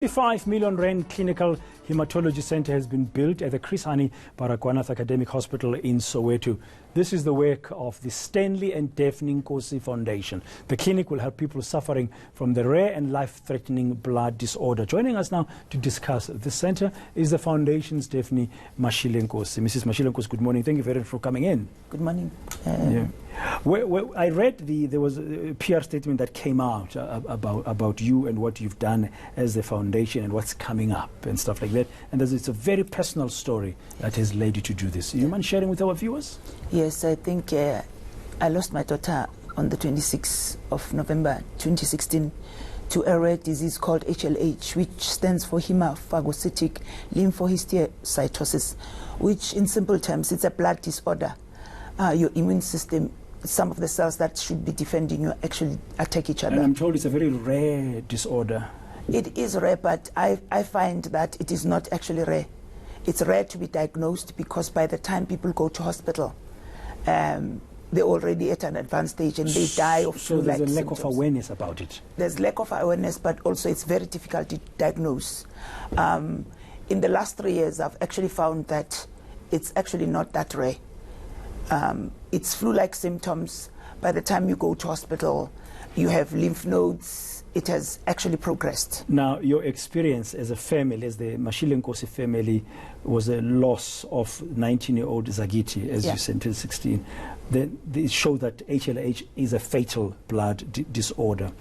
R5 million clinical hematology center has been built at the Chris Hani Baragwanath Academic Hospital in Soweto. This is the work of the Stanley and Daphne Nkosi Foundation. The clinic will help people suffering from the rare and life-threatening blood disorder. Joining us now to discuss this center is the foundation's Daphne Mashile Nkosi. Mrs. Mashile Nkosi, good morning. Thank you very much for coming in. Good morning. I read there was a PR statement that came out about you and what you've done as the foundation and what's coming up and stuff like that. And it's a very personal story that has led you to do this. You mind sharing with our viewers? Yes, I think I lost my daughter on the 26th of November 2016 to a rare disease called HLH, which stands for hemophagocytic lymphohistiocytosis, which in simple terms, it's a blood disorder. Your immune system, some of the cells that should be defending you actually attack each other. And I'm told it's a very rare disorder. It is rare, but I find that it is not actually rare. It's rare to be diagnosed because by the time people go to hospital, they're already at an advanced stage and they die of flu-like So there's a lack symptoms. of awareness about it. There's lack of awareness, but also it's very difficult to diagnose. In the last 3 years, I've actually found that it's actually not that rare. It's flu-like symptoms. By the time you go to hospital, you have lymph nodes. It has actually progressed. Now, your experience as a family, as the Mashile Nkosi family, was a loss of 19-year-old Zakithi, as you said, until 16. It showed that HLH is a fatal blood disorder.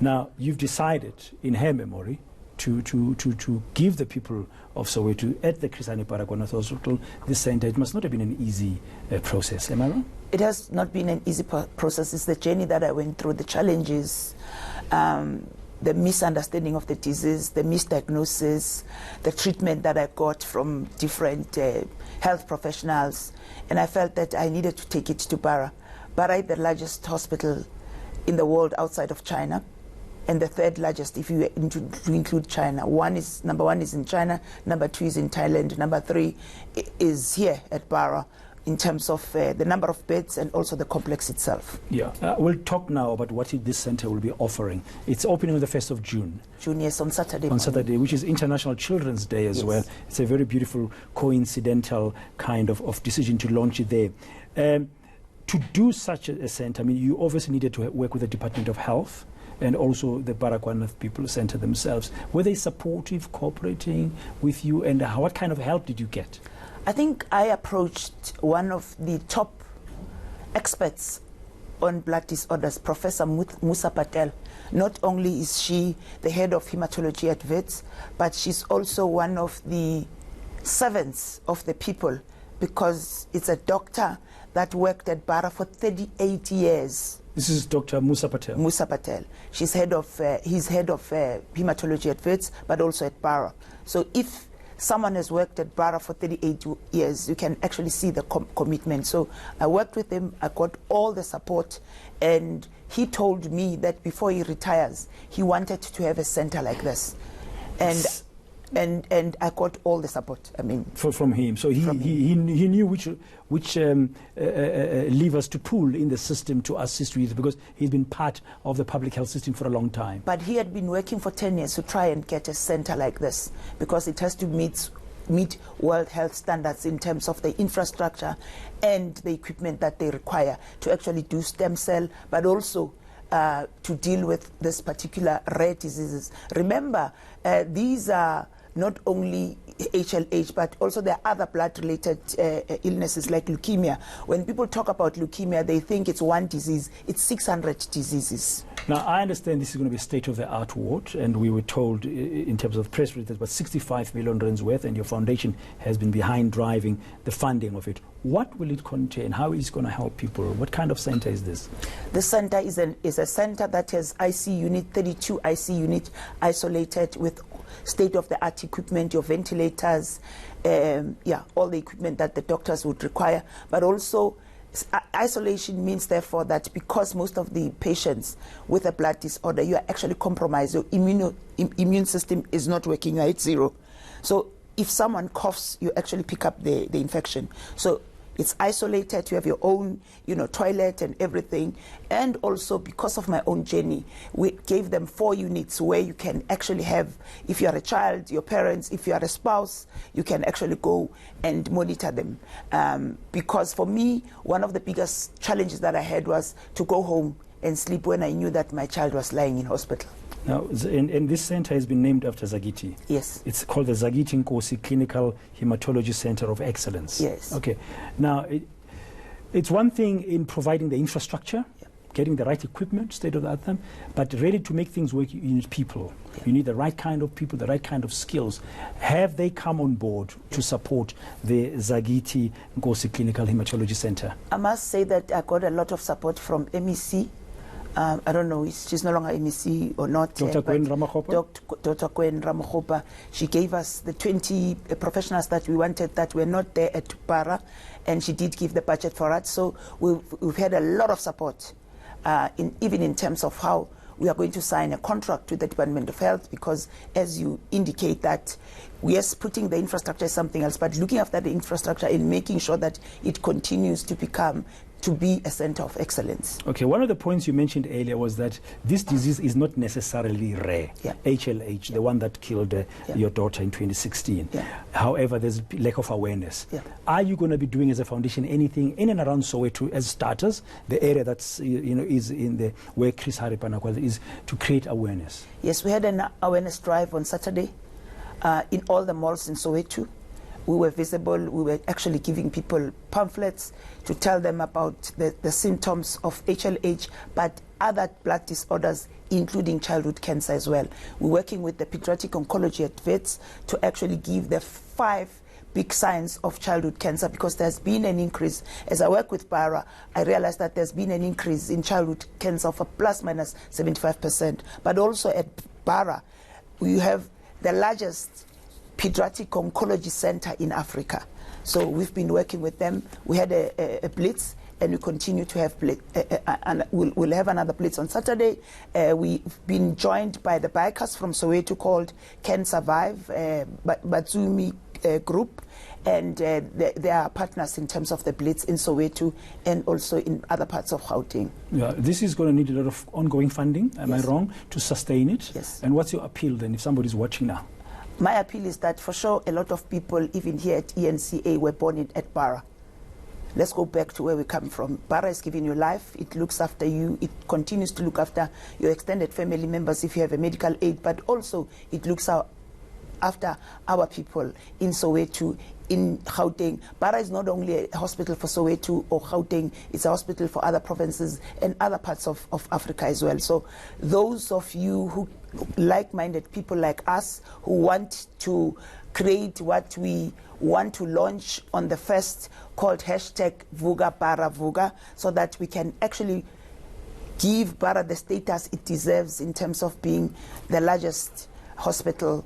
Now, you've decided, in her memory, to give the people of Soweto at the Chris Hani Baragwanath Hospital this center. It must not have been an easy process. Am I wrong? It has not been an easy process. It's the journey that I went through, the challenges, the misunderstanding of the disease, the misdiagnosis, the treatment that I got from different health professionals. And I felt that I needed to take it to Bara. Bara is the largest hospital in the world outside of China, and the third largest if you include China. Number one is in China, number 2 is in Thailand, number 3 is here at Bara in terms of the number of beds and also the complex itself. Yeah, we'll talk now about what this center will be offering. It's opening on the 1st of June. June, yes, on Saturday. On Saturday, which is International Children's Day as well. It's a very beautiful, coincidental kind of decision to launch it there. To do such a center, I mean, you obviously needed to work with the Department of Health and also the Baragwanath People Center themselves. Were they supportive, cooperating with you, and what kind of help did you get? I think I approached one of the top experts on blood disorders, Professor Musa Patel. Not only is she the head of hematology at Wits, but she's also one of the servants of the people, because it's a doctor that worked at Bara for 38 years. This is Dr. Musa Patel. Musa Patel. He's head of hematology at Wits, but also at Bara. So if someone has worked at Bara for 38 years, you can actually see the commitment. So I worked with him, I got all the support, and he told me that before he retires, he wanted to have a center like this. And I got all the support. I mean, from him. So he knew which levers to pull in the system to assist with, because he's been part of the public health system for a long time. But he had been working for 10 years to try and get a center like this, because it has to meet World Health standards in terms of the infrastructure and the equipment that they require to actually do stem cell, but also to deal with this particular rare diseases. Remember, these are not only HLH, but also there are other blood-related illnesses like leukemia. When people talk about leukemia, they think it's one disease. It's 600 diseases. Now, I understand this is going to be a state-of-the-art ward, and we were told in terms of press release about 65 million rands worth, and your foundation has been behind driving the funding of it. What will it contain? How is it going to help people? What kind of center is this? The center is a center that has IC unit, 32 IC unit isolated with state-of-the-art equipment, your ventilators, all the equipment that the doctors would require. But also, isolation means, therefore, that because most of the patients with a blood disorder, you are actually compromised. Your immune system is not working, you are at 0. So if someone coughs, you actually pick up the infection. So It's isolated. You have your own, toilet and everything. And also, because of my own journey, we gave them 4 units where you can actually have, if you are a child, your parents, if you are a spouse, you can actually go and monitor them. Because for me, one of the biggest challenges that I had was to go home and sleep when I knew that my child was lying in hospital. Now, and this center has been named after Zakithi. Yes. It's called the Zakithi Nkosi Clinical Haematology Center of Excellence. Yes. Okay. Now, it's one thing in providing the infrastructure, getting the right equipment, state of the art, but really to make things work, you need people. Yeah. You need the right kind of people, the right kind of skills. Have they come on board to support the Zakithi Nkosi Clinical Haematology Center? I must say that I got a lot of support from MEC. I don't know, she's no longer MEC or not. Dr. Gwen Ramakgopa? Dr. Gwen Ramakgopa. She gave us the 20 professionals that we wanted that were not there at Para, and she did give the budget for it. So we've had a lot of support, even in terms of how we are going to sign a contract with the Department of Health, because as you indicate that, yes, putting the infrastructure is something else, but looking after the infrastructure and making sure that it continues to be a center of excellence. Okay, one of the points you mentioned earlier was that this disease is not necessarily rare. Yeah. HLH, the one that killed your daughter in 2016. Yeah. However, there's lack of awareness. Yeah. Are you going to be doing as a foundation anything in and around Soweto as starters, the area that's is in the where Chris Haripanakwa is, to create awareness? Yes, we had an awareness drive on Saturday in all the malls in Soweto. We were visible. We were actually giving people pamphlets to tell them about the symptoms of HLH, but other blood disorders, including childhood cancer as well. We're working with the pediatric oncology at VETS to actually give the 5 big signs of childhood cancer, because there's been an increase. As I work with Para, I realized that there's been an increase in childhood cancer of a plus minus 75%. But also at Para, we have the largest pediatric oncology center in Africa. So we've been working with them. We had a blitz, and we continue to have blitz, and we'll have another blitz on Saturday. We've been joined by the bikers from Soweto called Can Survive, Batsumi group, and they are partners in terms of the blitz in Soweto and also in other parts of Gauteng. Yeah, this is going to need a lot of ongoing funding, am I wrong, to sustain it? Yes. And what's your appeal then, if somebody's watching now? My appeal is that for sure a lot of people, even here at eNCA, were born at Para. Let's go back to where we come from. Para is giving you life. It looks after you. It continues to look after your extended family members if you have a medical aid, but also it looks after our people in Soweto, in Gauteng. Para is not only a hospital for Soweto or Gauteng, it's a hospital for other provinces and other parts of Africa as well. So those of you who, like-minded people like us, who want to create what we want to launch on the 1st, called #VugaParaVuga, so that we can actually give Para the status it deserves in terms of being the largest hospital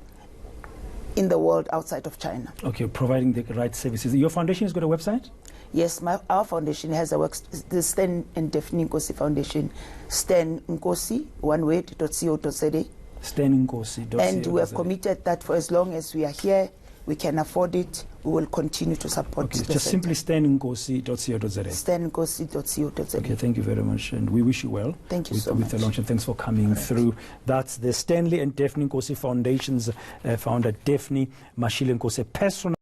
in the world outside of China. Okay, providing the right services. Your foundation has got a website? Yes, our foundation has a website, the Stanley Daphne Nkosi Foundation, Nkosi, one word, .co.za. Nkosi.co.za. And we have committed that for as long as we are here, we can afford it, we will continue to support the just center. Simply Nkosi.co.za. Nkosi.co.za. Okay, thank you very much, and we wish you well. Thank you so much. With the launch, and thanks for coming through. That's the Stanley and Daphne Nkosi Foundation's founder, Daphne Mashile Nkosi, personal